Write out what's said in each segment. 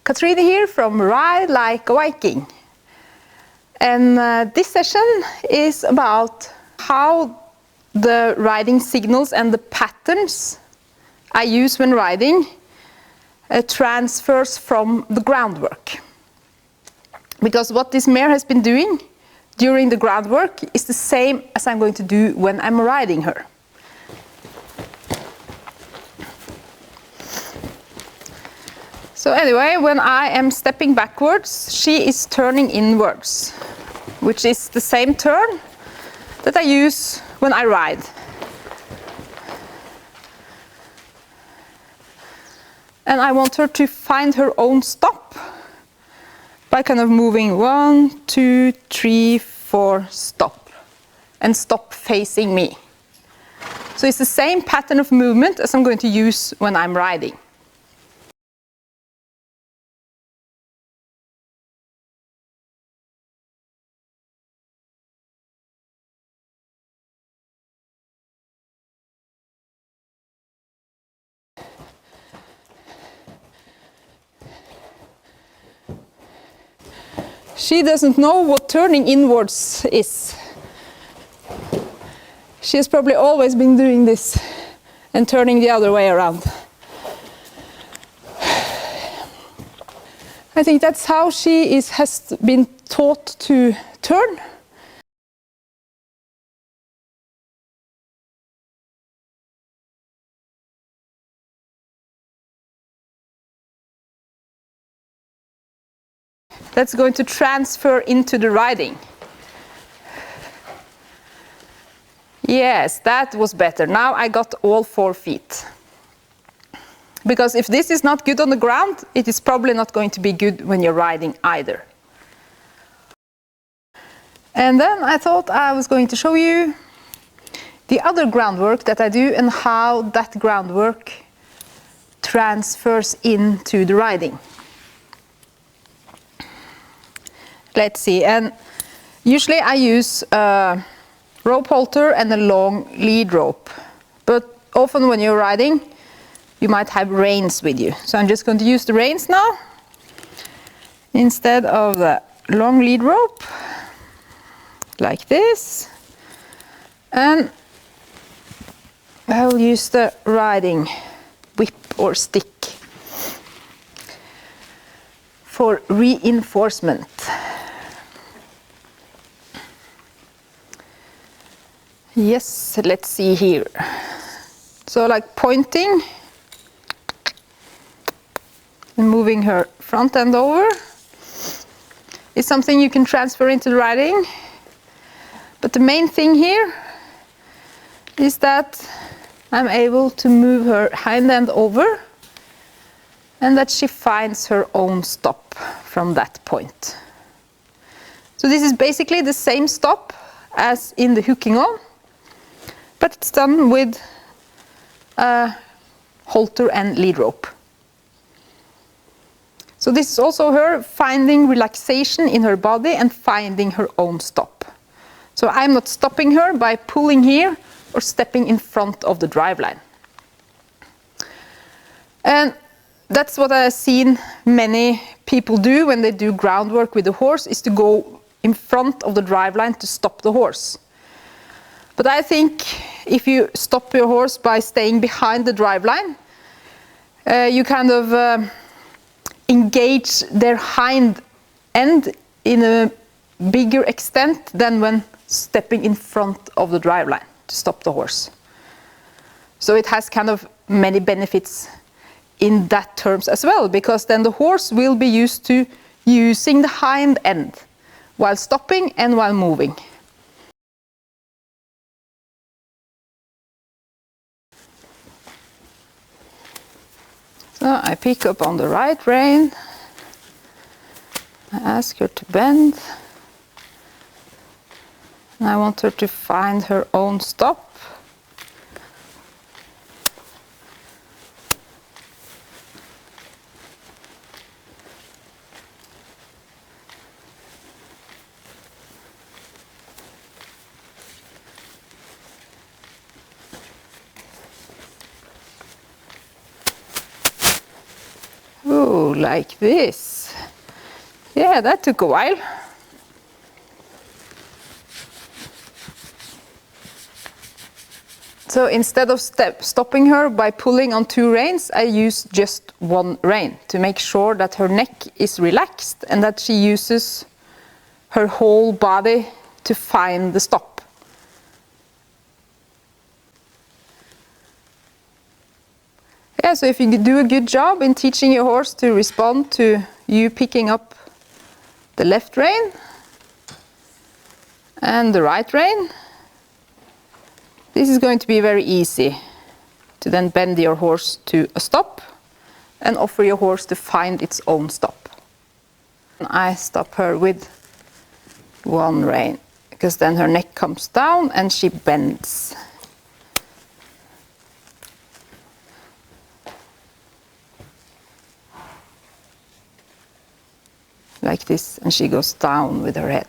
Katrine here from Ride Like a Viking. And this session is about how the riding signals and the patterns I use when riding transfers from the groundwork. Because what this mare has been doing during the groundwork is the same as I'm going to do when I'm riding her. So anyway, when I am stepping backwards, she is turning inwards, which is the same turn that I use when I ride. And I want her to find her own stop by kind of moving 1, 2, 3, 4, stop, and stop facing me. So it's the same pattern of movement as I'm going to use when I'm riding. She doesn't know what turning inwards is. She has probably always been doing this and turning the other way around. I think that's how she has been taught to turn. That's going to transfer into the riding. Yes, that was better. Now I got all 4 feet. Because if this is not good on the ground, it is probably not going to be good when you're riding either. And then I thought I was going to show you the other groundwork that I do and how that groundwork transfers into the riding. Let's see, and usually I use a rope halter and a long lead rope, but often when you're riding you might have reins with you. So I'm just going to use the reins now instead of the long lead rope, like this, and I'll use the riding whip or stick for reinforcement. Yes, let's see here. So like pointing and moving her front end over is something you can transfer into the riding. But the main thing here is that I'm able to move her hind end over and that she finds her own stop from that point. So this is basically the same stop as in the hooking on, but it's done with a halter and lead rope. So this is also her finding relaxation in her body and finding her own stop. So I'm not stopping her by pulling here or stepping in front of the driveline. And that's what I've seen many people do when they do groundwork with the horse, is to go in front of the driveline to stop the horse. But I think if you stop your horse by staying behind the driveline, you kind of engage their hind end in a bigger extent than when stepping in front of the driveline to stop the horse. So it has kind of many benefits in that terms as well, because then the horse will be used to using the hind end while stopping and while moving. So I pick up on the right rein, I ask her to bend, and I want her to find her own stop. Ooh, Oh, like this. Yeah, that took a while. So instead of stopping her by pulling on 2 reins, I use just 1 rein to make sure that her neck is relaxed and that she uses her whole body to find the stop. Yeah, so if you do a good job in teaching your horse to respond to you picking up the left rein and the right rein, this is going to be very easy to then bend your horse to a stop and offer your horse to find its own stop. I stop her with 1 rein, because then her neck comes down and she bends. Like this, and she goes down with her head.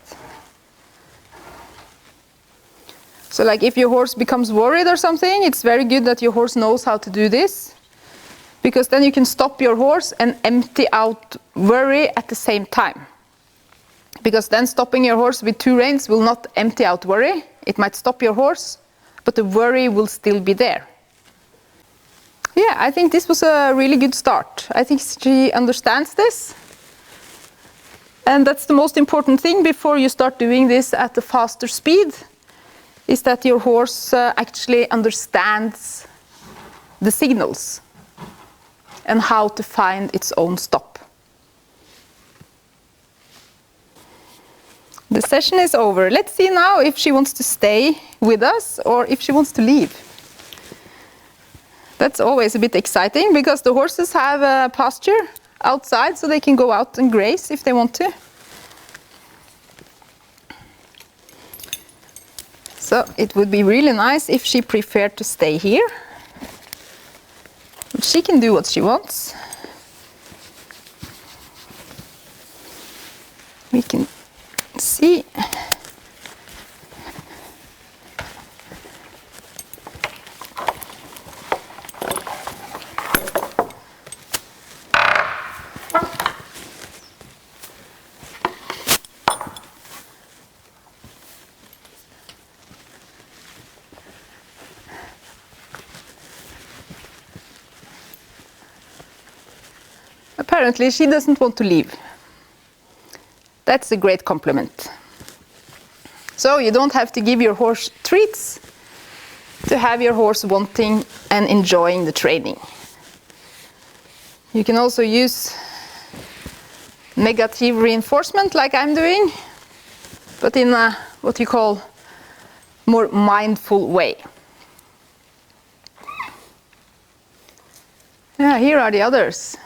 So like if your horse becomes worried or something, it's very good that your horse knows how to do this, because then you can stop your horse and empty out worry at the same time. Because then stopping your horse with 2 reins will not empty out worry. It might stop your horse, but the worry will still be there. Yeah, I think this was a really good start. I think she understands this. And that's the most important thing before you start doing this at a faster speed, is that your horse actually understands the signals and how to find its own stop. The session is over. Let's see now if she wants to stay with us or if she wants to leave. That's always a bit exciting because the horses have a pasture outside, so they can go out and graze if they want to. So it would be really nice if she preferred to stay here. But she can do what she wants. We can see. Apparently she doesn't want to leave. That's a great compliment. So you don't have to give your horse treats to have your horse wanting and enjoying the training. You can also use negative reinforcement like I'm doing, but in a what you call more mindful way. Yeah, here are the others.